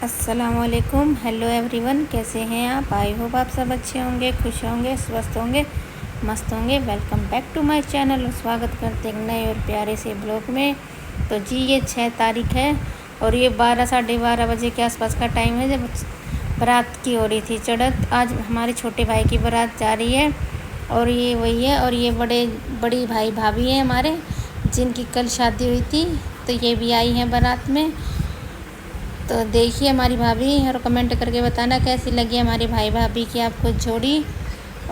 अस्सलाम वालेकुम। Hello everyone, कैसे हैं आप? आई होप आप सब अच्छे होंगे, खुश होंगे, स्वस्थ होंगे, मस्त होंगे। Welcome back to my channel और स्वागत करते हैं नए और प्यारे से ब्लॉग में। तो जी ये 6 तारीख है और ये 12 साढ़े 12 बजे के आसपास का टाइम है जब बारात की हो रही थी चढ़त। आज हमारे छोटे भाई की बारात जा रही है और ये वही है। और ये बड़ी भाई भाभी हैं हमारे, जिनकी कल शादी हुई थी, तो ये भी आई हैं बारात में। तो देखिए हमारी भाभी और कमेंट करके बताना कैसी लगी हमारी भाई भाभी की आपको जोड़ी।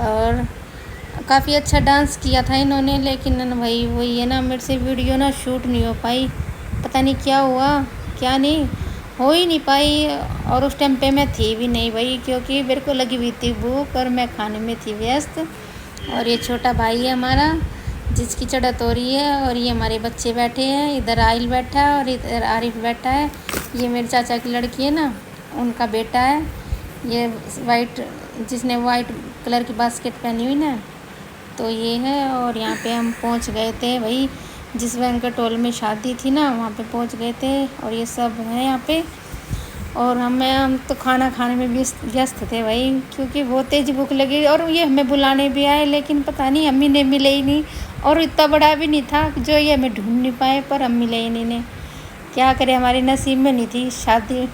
और काफ़ी अच्छा डांस किया था इन्होंने, लेकिन ना भाई वही है ना, मेरे से वीडियो ना शूट नहीं हो पाई, पता नहीं क्या हुआ क्या नहीं, हो ही नहीं पाई। और उस टाइम पे मैं थी भी नहीं भाई, क्योंकि मेरे को लगी हुई थी भूख और मैं खाने में थी व्यस्त। और ये छोटा भाई है हमारा जिसकी चढ़त हो रही है, और ये हमारे बच्चे बैठे हैं, इधर आइल बैठा है और इधर आरिफ बैठा है। ये मेरे चाचा की लड़की है ना, उनका बेटा है ये वाइट, जिसने वाइट कलर की बास्केट पहनी हुई ना, तो ये है। और यहाँ पे हम पहुँच गए थे भाई, जिस बैंक्वेट हॉल में शादी थी ना, वहाँ पे पहुँच गए थे। और ये सब है यहाँ पे। और हम तो खाना खाने में व्यस्त थे भाई, क्योंकि बहुत तेज़ भूख लगी। और ये हमें बुलाने भी आए, लेकिन पता नहीं अम्मी ने मिले ही नहीं। और इतना बड़ा भी नहीं था जो ये हमें ढूंढ नहीं पाए, पर हम मिले ही नहीं ने। क्या करें, हमारी नसीब में नहीं थी शादी,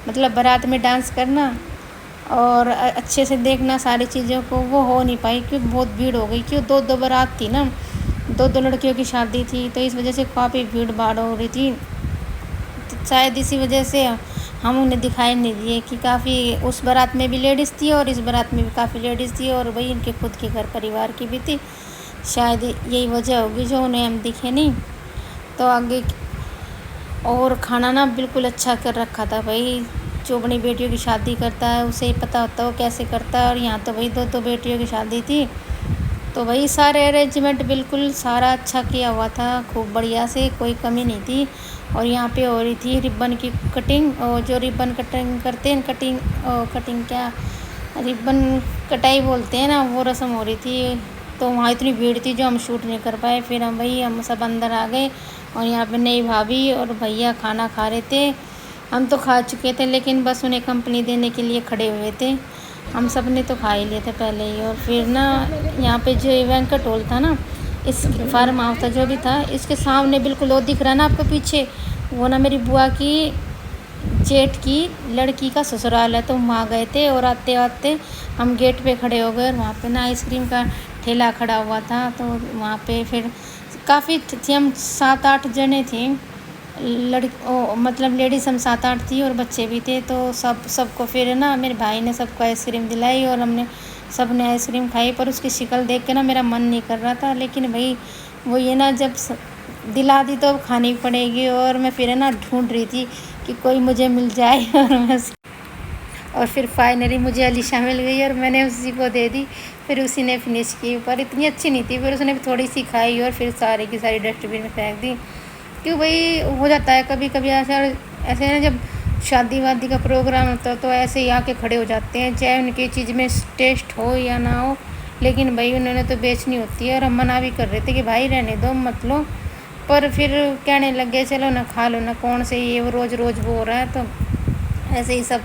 मतलब बारात में डांस करना और अच्छे से देखना सारी चीज़ों को, वो हो नहीं पाई क्योंकि बहुत भीड़ हो गई। क्यों, दो बारात थी ना, दो लड़कियों की शादी थी, तो इस वजह से काफ़ी भीड़ भाड़ हो रही थी। तो शायद इसी वजह से हम उन्हें दिखाई नहीं दिए कि काफ़ी उस बारात में भी लेडीज़ थी और इस बारात में भी काफ़ी लेडीज़ थी, और वही इनके खुद के घर परिवार की भी थी। शायद यही वजह होगी जो उन्हें हम दिखे नहीं। तो आगे और खाना ना बिल्कुल अच्छा कर रखा था भाई, जो अपनी बेटियों की शादी करता है उसे ही पता होता है वो कैसे करता है। और यहाँ तो भाई दो बेटियों की शादी थी, तो भाई सारे अरेंजमेंट बिल्कुल सारा अच्छा किया हुआ था, खूब बढ़िया से, कोई कमी नहीं थी। और यहाँ पे हो रही थी रिबन की कटिंग, और जो रिबन कटिंग करते हैं, कटिंग क्या, रिबन कटाई बोलते हैं ना, वो रस्म हो रही थी। तो वहाँ इतनी भीड़ थी जो हम शूट नहीं कर पाए। फिर हम सब अंदर आ गए और यहाँ पे नई भाभी और भैया खाना खा रहे थे। हम तो खा चुके थे, लेकिन बस उन्हें कंपनी देने के लिए खड़े हुए थे। हम सब ने तो खा ही लिए थे पहले ही। और फिर ना यहाँ पे जो बैंक्वेट हॉल था ना, इस फार्म हाउस था जो भी था, इसके सामने बिल्कुल वो दिख रहा है ना आपको पीछे, वो ना मेरी बुआ की जेठ की लड़की का ससुराल है। तो वहाँ गए थे और आते आते हम गेट पे खड़े हो गए, और वहाँ पे ना आइसक्रीम का ठेला खड़ा हुआ था। तो वहाँ पे फिर काफ़ी थी, हम 7-8 जने थे, मतलब लेडीज़ हम 7-8 थी और बच्चे भी थे। तो सबको फिर ना मेरे भाई ने सबको आइसक्रीम दिलाई और सब ने आइसक्रीम खाई। पर उसकी शक्ल देख के ना मेरा मन नहीं कर रहा था, लेकिन भाई वो ये ना जब दिला दी तो खानी पड़ेगी। और मैं फिर ना ढूंढ रही थी कि कोई मुझे मिल जाए और फिर फाइनली मुझे अलीशा मिल गई और मैंने उसी को दे दी। फिर उसी ने फिनिश की, पर इतनी अच्छी नहीं थी। फिर उसने थोड़ी सी खाई और फिर सारी की सारी डस्टबिन में फेंक दी। क्यों भाई, हो जाता है कभी कभी ऐसे ना, जब शादी वादी का प्रोग्राम होता है तो ऐसे ही आके खड़े हो जाते हैं, चाहे उनकी चीज़ में टेस्ट हो या ना हो। लेकिन भाई उन्होंने तो बेचनी होती है, और हम मना भी कर रहे थे कि भाई रहने दो, मत लो। पर फिर कहने लग गए चलो ना खा लो ना, कौन से ये वो रोज़ वो हो रहा है। तो ऐसे ही सब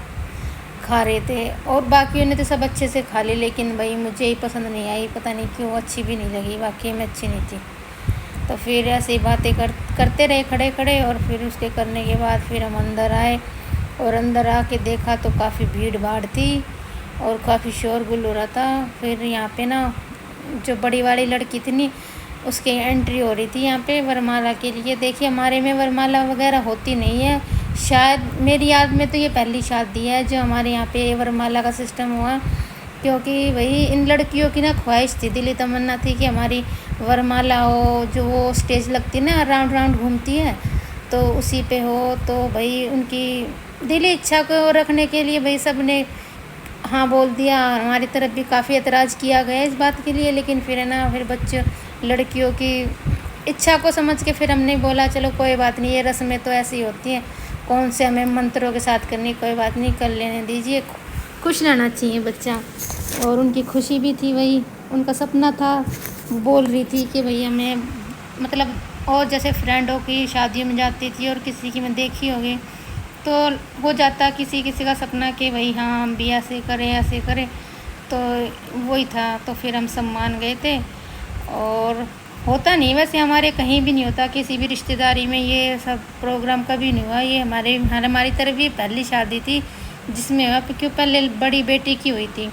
खा रहे थे, और बाकी ने तो सब अच्छे से खा ली, लेकिन भाई मुझे ही पसंद नहीं आई, पता नहीं क्यों, अच्छी भी नहीं लगी, वाकई में अच्छी नहीं थी। तो फिर ऐसे ही बातें करते रहे खड़े खड़े। और फिर उसके करने के बाद फिर हम अंदर आए, और अंदर आके देखा तो काफ़ी भीड़ भाड़ थी और काफ़ी शोरगुल हो रहा था। फिर यहाँ पे ना जो बड़ी वाली लड़की थी नी, उसकी एंट्री हो रही थी यहाँ पे वरमाला के लिए। देखिए हमारे में वरमाला वगैरह होती नहीं है, शायद मेरी याद में तो ये पहली शादी है जो हमारे यहाँ पे वरमाला का सिस्टम हुआ। क्योंकि वही इन लड़कियों की ना ख्वाहिश थी, दिली तमन्ना थी कि हमारी वरमाला हो, जो वो स्टेज लगती है ना, राउंड राउंड घूमती है, तो उसी पे हो। तो भाई उनकी दिली इच्छा को रखने के लिए भाई सब ने हाँ बोल दिया। हमारी तरफ भी काफ़ी एतराज़ किया गया इस बात के लिए, लेकिन फिर है ना, फिर बच्चों लड़कियों की इच्छा को समझ के फिर हमने बोला चलो कोई बात नहीं, ये रस्में तो ऐसी होती हैं, कौन से हमें मंत्रों के साथ करनी, कोई बात नहीं, कर लेने दीजिए, खुश रहना चाहिए बच्चा। और उनकी खुशी भी थी, वही उनका सपना था। बोल रही थी कि भैया मैं, मतलब और जैसे फ्रेंडों की शादियों में जाती थी और किसी की मैं देखी होगी, تو ہو جاتا کسی کسی کا سپنا کہ بھائی ہاں ہم بھی ایسے کریں، تو وہی تھا، تو پھر ہم سب مان گئے تھے۔ اور ہوتا نہیں، ویسے ہمارے کہیں بھی نہیں ہوتا، کسی بھی رشتہ داری میں یہ سب پروگرام کبھی نہیں ہوا۔ یہ ہماری طرف یہ پہلی شادی تھی جس میں ہوا، کیوں پہلے بڑی بیٹی کی ہوئی تھی،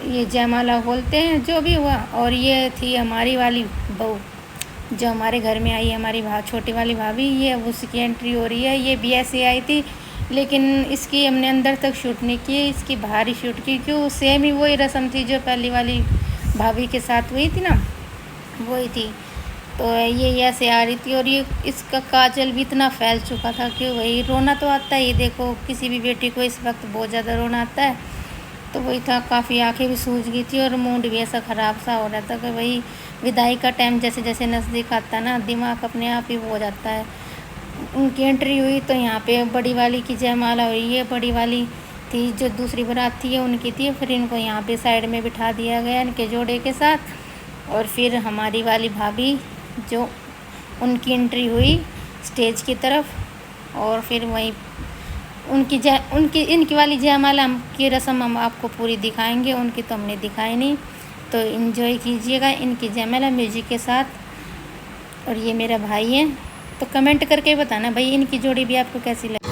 یہ جے مالا بولتے ہیں جو بھی ہوا۔ اور یہ تھی ہماری والی بہو جو ہمارے گھر میں آئی، ہماری چھوٹی والی بھابھی، یہ اس کی انٹری ہو رہی ہے۔ یہ بھی ایسے آئی تھی، لیکن اس کی ہم نے اندر تک شوٹ نہیں کی، اس کی باہر ہی شوٹ کی، کیوں سیم ہی وہی رسم تھی جو پہلی والی بھابھی کے ساتھ ہوئی تھی نا، وہی تھی۔ تو یہ ایسے آ رہی تھی، اور یہ اس کا کاجل بھی اتنا پھیل چکا تھا کہ وہی رونا تو آتا ہی، دیکھو کسی بھی بیٹی کو اس وقت بہت زیادہ رونا آتا ہے۔ تو وہی تھا، کافی آنکھیں بھی سوج گئی تھی، اور موڈ بھی ایسا خراب سا ہو رہا تھا کہ وہی ودائی کا ٹائم جیسے جیسے نزدیک آتا ہے نا، دماغ اپنے آپ ہی ہو جاتا ہے۔ ان کی انٹری ہوئی تو یہاں پہ بڑی والی کی جے مالا ہوئی ہے، بڑی والی تھی جو دوسری برات تھی ان کی تھی، پھر ان کو یہاں پہ سائڈ میں بٹھا دیا گیا ان کے جوڑے کے ساتھ۔ اور پھر ہماری والی بھابھی جو ان کی انٹری ہوئی اسٹیج کی طرف، اور پھر وہیں ان کی والی جے مالا کی رسم ہم آپ کو پوری دکھائیں گے، ان کی تو ہم نے دکھائی نہیں، تو انجوائے کیجیے گا ان کی جے مالا میوزک کے ساتھ۔ اور یہ میرا بھائی ہے، تو کمنٹ کر کے بتانا بھائی ان کی جوڑی بھی آپ کو کیسی لگی۔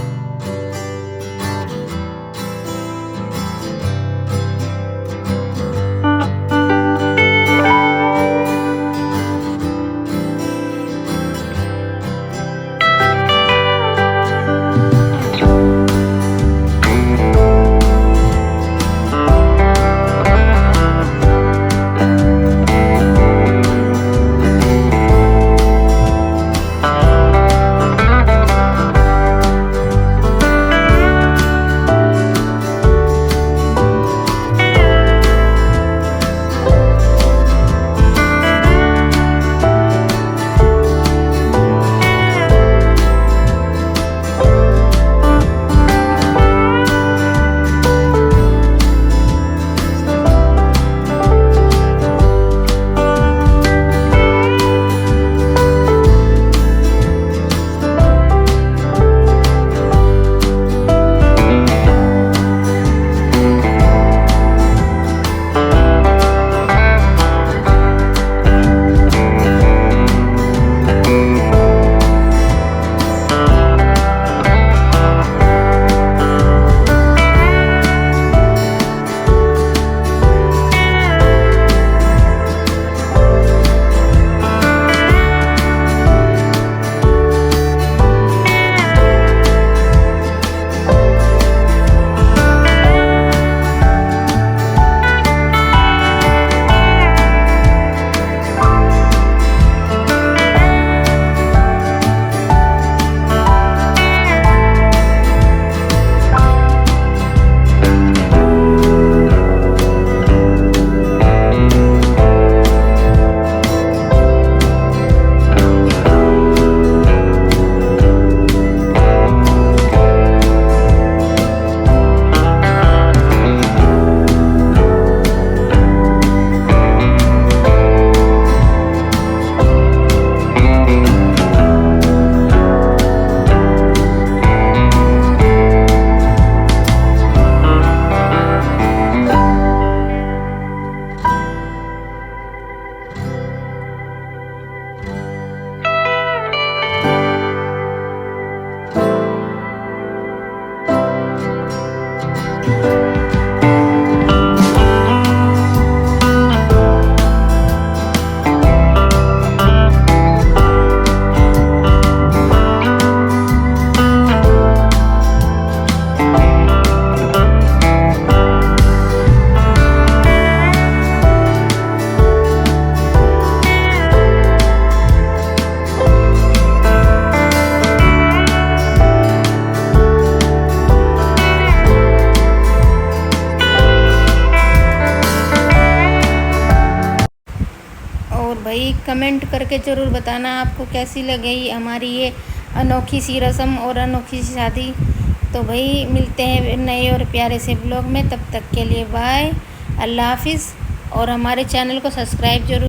بھائی کمنٹ کر کے ضرور بتانا آپ کو کیسی لگی ہماری یہ انوکھی سی رسم اور انوکھی سی شادی۔ تو بھائی ملتے ہیں نئے اور پیارے سے بلاگ میں، تب تک کے لیے بائے، اللہ حافظ، اور ہمارے چینل کو سبسکرائب ضرور